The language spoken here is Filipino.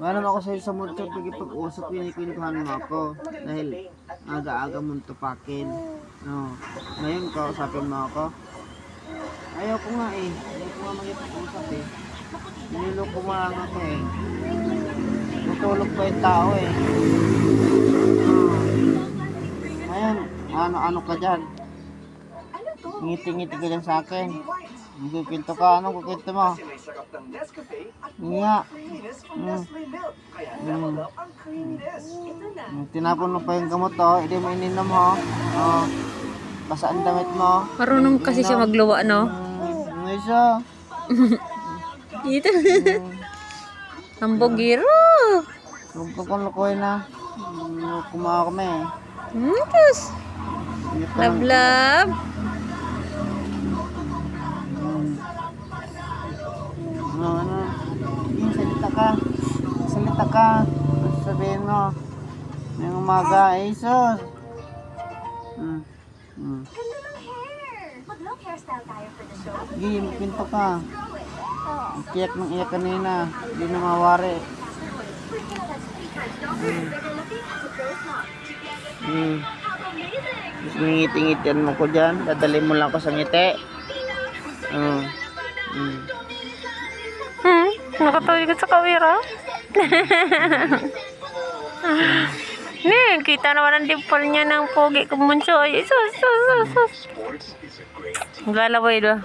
Malam ako sa'yo sa motor, pag-usap kinikwentuhan mo ako. Dahil aga-aga mong tupakin. No. Ngayon, kausapin mo ako. Ayaw ko nga eh. Ayaw ko nga mag-usap eh. Niloloko mo lang ako eh. Tutulog pa yung tao eh. Ngayon, ano ka dyan? Ngiti-ngiti ka dyan sa akin. Magkikwento ka, anong kukwento mo? Nga. Tinapon mo pa yung gamot oh, hindi mo ininom ho. Oh. Basa ang damit mo. Marunong kasi siya magluwa, no? Ano siya? Ito. Ang bogiro. Huwag ka kong lukoy na. Kumaha kami eh. Tapos. Love, love. Ano? Salita ka. Salita ka. Sabihin mo. Ngayong umaga, eh, sus. Ganda ng hair! Mag-long hairstyle tayo for the show. Sige, magpinto ka. Iyak ng iyak kanina. Hindi na mawari. Gusto mo ngiti-ngitian mo ko dyan. Dadali mo lang ako sa ngiti. Nakatuloy ka sa kawira. Kita naman ang dimple niya ng pogi kumunso. Ay, sus. Galaway do.